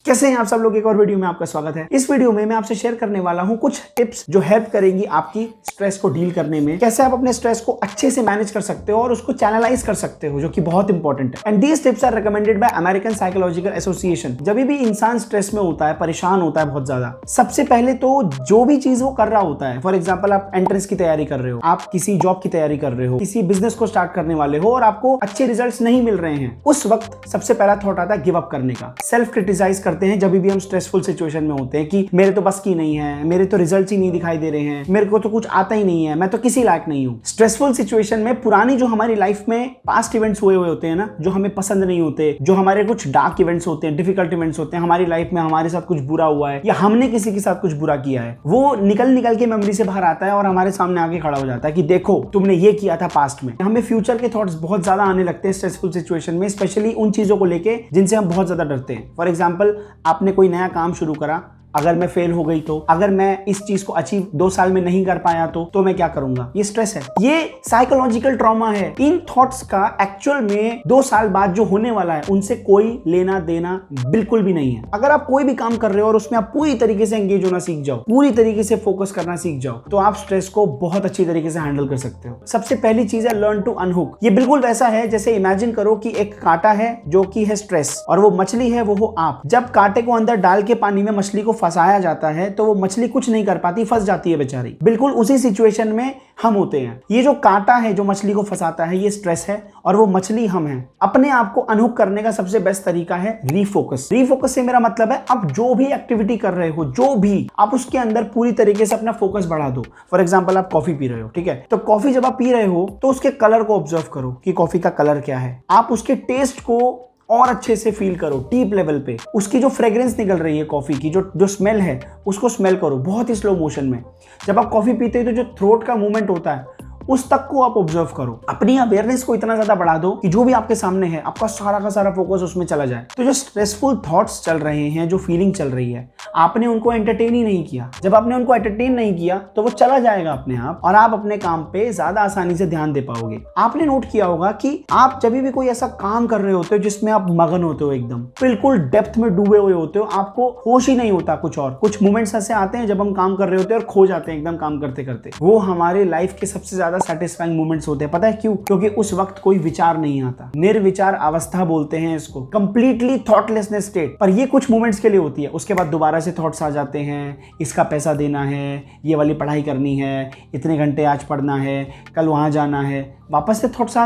कैसे हैं आप सब लोग। एक और वीडियो में आपका स्वागत है। इस वीडियो में मैं आपसे शेयर करने वाला हूं कुछ टिप्स जो हेल्प करेंगी आपकी स्ट्रेस को डील करने में। कैसे आप अपने स्ट्रेस को अच्छे से मैनेज कर सकते हो और उसको चैनलाइज कर सकते हो, जो कि बहुत इंपॉर्टेंट है। And these tips are recommended by American Psychological Association. जब भी इंसान स्ट्रेस में होता है, परेशान होता है बहुत ज्यादा, सबसे पहले तो जो भी चीज वो कर रहा होता है, फॉर एग्जाम्पल आप एंट्रेंस की तैयारी कर रहे हो, आप किसी जॉब की तैयारी कर रहे हो, किसी बिजनेस को स्टार्ट करने वाले हो और आपको अच्छे रिजल्ट्स नहीं मिल रहे हैं, उस वक्त सबसे पहला थॉट आता है गिव अप करने का। सेल्फ क्रिटिसाइज करते हैं जब भी हम स्ट्रेसफुल सिचुएशन में होते हैं कि मेरे तो बस की नहीं है, मेरे तो रिजल्ट्स ही नहीं दिखाई दे रहे हैं, मेरे को तो कुछ आता ही नहीं है, मैं तो किसी लायक नहीं हूं। स्ट्रेसफुल सिचुएशन में पुरानी जो हमारी लाइफ में पास्ट इवेंट्स हुए होते हैं ना, जो हमें पसंद नहीं होते, जो हमारे कुछ डार्क इवेंट्स होते हैं, डिफिकल्ट इवेंट्स होते हैं, हमारी लाइफ में हमारे साथ कुछ बुरा हुआ है या हमने किसी के साथ कुछ बुरा किया है, वो निकल के मेमोरी से बाहर आता है और हमारे सामने आके खड़ा हो जाता है कि देखो तुमने ये किया था पास्ट में। हमें फ्यूचर के थॉट्स बहुत ज्यादा आने लगते हैं स्ट्रेसफुल सिचुएशन में, स्पेशली उन चीजों को लेके जिनसे हम बहुत ज्यादा डरते हैं। फॉर एग्जाम्पल आपने कोई नया काम शुरू करा, अगर मैं फेल हो गई तो, अगर मैं इस चीज को अचीव 2 साल में नहीं कर पाया तो मैं क्या करूंगा। ये स्ट्रेस है, ये साइकोलॉजिकल ट्रॉमा है। इन थॉट्स का एक्चुअल में 2 साल बाद जो होने वाला है उनसे कोई लेना देना बिल्कुल भी नहीं है। अगर आप कोई भी काम कर रहे हो और उसमें आप पूरी तरीके से एंगेज होना सीख जाओ, पूरी तरीके से फोकस करना सीख जाओ, तो आप स्ट्रेस को बहुत अच्छी तरीके से हैंडल कर सकते हो। सबसे पहली चीज है लर्न टू अनहुक। ये बिल्कुल वैसा है जैसे इमेजिन करो कि एक कांटा है जो कि है स्ट्रेस और वो मछली है, वो हो आप। जब कांटे को अंदर डाल के पानी में मछली को फंसाया जाता है तो वो मछली कुछ नहीं कर पाती, फंस जाती है बेचारी। बिल्कुल उसी सिचुएशन में हम होते हैं। ये जो कांटा है जो मछली को फंसाता है, ये स्ट्रेस है और वो मछली हम हैं। अपने आप को अनहुक करने का सबसे बेस्ट तरीका है रीफोकस। रीफोकस से मेरा मतलब है आप जो भी एक्टिविटी कर रहे हो, जो भी आप उसके अंदर पूरी तरीके से अपना फोकस बढ़ा दो। फॉर एग्जांपल आप कॉफी पी रहे हो, ठीक है, तो कॉफी जब आप पी रहे हो तो उसके कलर को ऑब्जर्व करो कि कॉफी का कलर क्या है। आप उसके टेस्ट को और अच्छे से फील करो डीप लेवल पे। उसकी जो फ्रेग्रेंस निकल रही है कॉफी की, जो स्मेल है, उसको स्मेल करो बहुत ही स्लो मोशन में। जब आप कॉफी पीते हो तो जो थ्रोट का मूवमेंट होता है उस तक को आप ऑब्जर्व करो। अपनी अवेयरनेस को इतना ज्यादा बढ़ा दो कि जो भी आपके सामने है आपका सारा का सारा फोकस उसमें चला जाए। तो जो स्ट्रेसफुल थॉट्स चल रहे हैं, जो फीलिंग चल रही है, आपने उनको एंटरटेन ही नहीं किया। जब आपने उनको एंटरटेन नहीं किया तो वो चला जाएगा अपने आप और आप अपने काम पे ज्यादा आसानी से ध्यान दे पाओगे। आपने नोट किया होगा कि आप जब भी कोई ऐसा काम कर रहे होते हो जिसमें आप मगन होते हो, एकदम बिल्कुल डेप्थ में डूबे हुए होते हो, आपको होश ही नहीं होता कुछ और। कुछ मोमेंट्स ऐसे आते हैं जब हम काम कर रहे होते हैं और खो जाते हैं एकदम काम करते करते। वो हमारे लाइफ के सबसे ज्यादा सेटिस्फाइंग मोमेंट्स होते हैं। पता है क्यों? क्योंकि उस वक्त कोई विचार नहीं आता। निर्विचार अवस्था बोलते हैं इसको, कंप्लीटली थॉटलेसनेस स्टेट। पर ये कुछ मोमेंट्स के लिए होती है, उसके बाद दोबारा से थॉट्स आ जाते हैं। इसका पैसा देना है, ये वाली पढ़ाई करनी है, इतने घंटे आज पढ़ना है, कल वहां जाना है, वापस से थॉट्स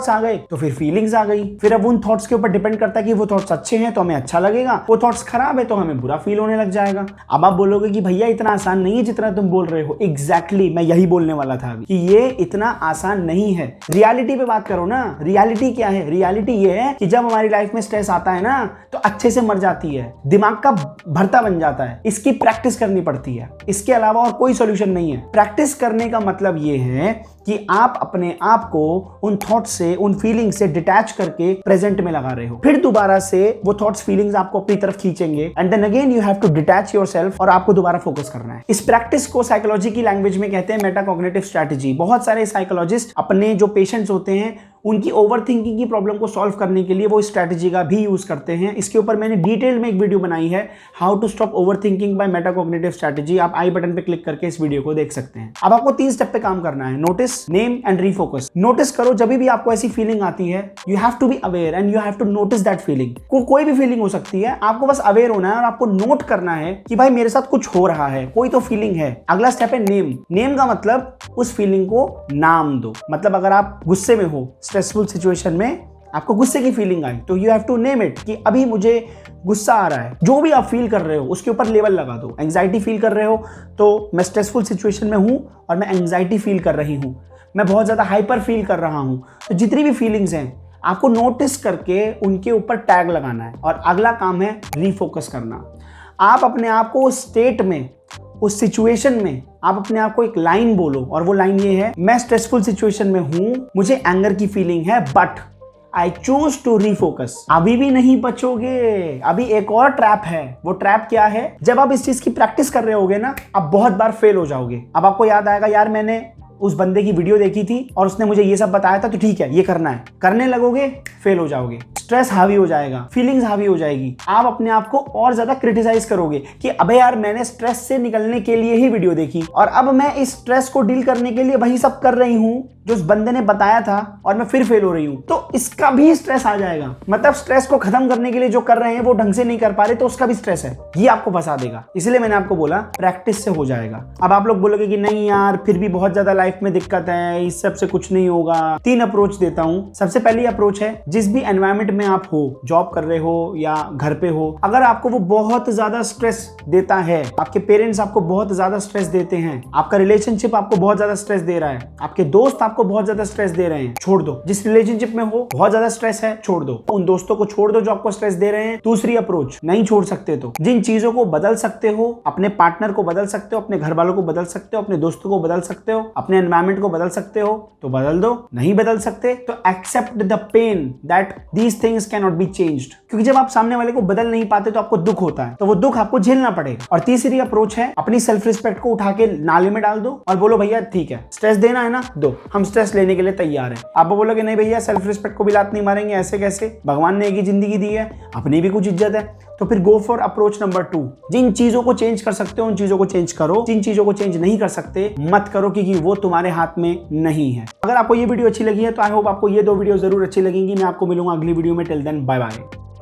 आ गए तो फिर फीलिंग्स आ गई। फिर अब उन थॉट्स के ऊपर डिपेंड करता है कि वो थॉट्स अच्छे हैं तो हमें अच्छा लगेगा, वो थॉट्स खराब है तो हमें बुरा फील होने लग जाएगा। अब आप बोलोगे कि भैया इतना आसान नहीं है जितना तुम बोल रहे हो। एग्जैक्टली मैं यही बोलने वाला था अभी कि ये इतना आसान नहीं है। रियलिटी पे बात करो ना। रियलिटी क्या है? रियलिटी ये है कि जब हमारी लाइफ में स्ट्रेस आता है ना तो अच्छे से मर जाती है, दिमाग का भरता बन जाता है। इसकी प्रैक्टिस करनी पड़ती है, इसके अलावा और कोई सोल्यूशन नहीं है। प्रैक्टिस करने का मतलब ये है कि आप अपने आप को उन थॉट्स से, उन फीलिंग्स से डिटैच करके प्रेजेंट में लगा रहे हो। फिर दोबारा से वो थॉट्स, फीलिंग्स आपको अपनी तरफ खींचेंगे and then again you have to detach yourself और आपको दोबारा फोकस करना है। इस प्रैक्टिस को साइकोलॉजी की लैंग्वेज में कहते हैं मेटाकॉग्निटिव स्ट्रेटजी। बहुत सारे साइकोलॉजिस्ट अपने जो पेशेंट्स होते हैं उनकी ओवरथिंकिंग की प्रॉब्लम को सॉल्व करने के लिए वो स्ट्रेटजी का भी यूज करते हैं। इसके ऊपर मैंने डिटेल में एक वीडियो बनाई है, how to stop overthinking by metacognitive strategy. आप आई बटन पे क्लिक करके इस वीडियो को देख सकते हैं। अब आपको 3 स्टेप पे काम करना है, notice, name and refocus. Notice करो, जब भी आपको ऐसी फीलिंग आती है you have to be aware and you have to notice that feeling. कोई भी फीलिंग हो सकती है, आपको बस अवेयर होना है और आपको नोट करना है कि भाई मेरे साथ कुछ हो रहा है, कोई तो फीलिंग है। अगला स्टेप है नेम। नेम का मतलब उस फीलिंग को नाम दो। मतलब अगर आप गुस्से में हो, स्ट्रेसफुल सिचुएशन में आपको गुस्से की फीलिंग आई तो you have to name it कि अभी मुझे गुस्सा आ रहा है। जो भी आप फील कर रहे हो उसके ऊपर लेवल लगा दो। एंजाइटी फील कर रहे हो तो मैं स्ट्रेसफुल सिचुएशन में हूं और मैं एंजाइटी फील कर रही हूं, मैं बहुत ज्यादा हाइपर फील कर रहा हूं। तो जितनी भी फीलिंग्स हैं आपको नोटिस करके उनके ऊपर टैग लगाना है। और अगला काम है रीफोकस करना। आप अपने आप को उस स्टेट में, उस सिचुएशन में आप अपने आप को एक लाइन बोलो और वो लाइन ये है, मैं स्ट्रेसफुल सिचुएशन में हूं, मुझे एंगर की फीलिंग है, but I choose to refocus. अभी भी नहीं बचोगे, अभी एक और ट्रैप है। वो ट्रैप क्या है? जब आप इस चीज की प्रैक्टिस कर रहे होगे ना, आप बहुत बार फेल हो जाओगे। अब आपको याद आएगा यार मैंने उस बंदे की वीडियो देखी थी और उसने मुझे ये सब बताया था, तो ठीक है ये करना है, करने लगोगे फेल हो जाओगे, स्ट्रेस हावी हो जाएगा, फीलिंग्स हावी हो जाएगी, आप अपने आप को और ज्यादा क्रिटिसाइज करोगे कि अबे यार मैंने स्ट्रेस से निकलने के लिए ही वीडियो देखी और अब मैं इस स्ट्रेस को डील करने के लिए वही सब कर रही हूं जो उस बंदे ने बताया था और मैं फिर फेल हो रही हूं, तो इसका भी स्ट्रेस आ जाएगा। मतलब स्ट्रेस को खत्म करने के लिए जो कर रहे हैं वो ढंग से नहीं कर पा रहे, तो उसका भी स्ट्रेस है, ये आपको फंसा देगा। इसलिए मैंने आपको बोला प्रैक्टिस से हो जाएगा। अब आप लोग बोलोगे कि नहीं यार फिर भी बहुत ज्यादा लाइफ में दिक्कत है, इस सब से कुछ नहीं होगा। 3 अप्रोच देता हूं। सबसे पहली अप्रोच है, जिस भी एनवायरमेंट में आप हो, जॉब कर रहे हो या घर पे हो, अगर आपको वो बहुत ज्यादा स्ट्रेस देता है, आपके पेरेंट्स आपको बहुत ज्यादा स्ट्रेस देते हैं, आपका रिलेशनशिप आपको बहुत ज्यादा स्ट्रेस दे रहा है, आपके दोस्त आपको बहुत ज्यादा स्ट्रेस दे रहे हैं, छोड़ दो। जिस रिलेशनशिप में हो बहुत ज्यादा स्ट्रेस है, छोड़ दो। उन दोस्तों को छोड़ दो जो आपको स्ट्रेस दे रहे हैं। दूसरी अप्रोच, नहीं छोड़ सकते तो जिन चीजों को बदल सकते हो, अपने पार्टनर को बदल सकते हो, अपने घर वालों को बदल सकते हो, अपने दोस्तों को बदल सकते हो, अपने एनवायरमेंट को बदल सकते हो तो बदल दो। नहीं बदल सकते तो accept the pain that these things can not be changed, क्योंकि जब आप सामने वाले को बदल नहीं पाते तो आपको दुख होता है, तो वो दुख आपको झेलना पड़ेगा। और तीसरी अप्रोच है, अपनी सेल्फ रिस्पेक्ट को उठा के नाले में डाल दो और बोलो भैया ठीक है स्ट्रेस देना है ना, दो, हम स्ट्रेस लेने के लिए तैयार हैं। आप बोलोगे नहीं भैया सेल्फ रिस्पेक्ट को भी लात नहीं मारेंगे, ऐसे कैसे, भगवान ने एक ही जिंदगी दी है, अपनी भी कुछ इज्जत है, तो फिर गो फॉर अप्रोच नंबर 2। जिन चीजों को चेंज कर सकते हो उन चीजों को चेंज करो, जिन चीजों को चेंज नहीं कर सकते मत करो, क्योंकि वो तुम्हारे हाथ में नहीं है। अगर आपको ये वीडियो अच्छी लगी है तो आई होप आपको ये 2 वीडियो जरूर अच्छी लगेंगी। मैं आपको मिलूंगा अगली वीडियो में। Till then bye bye.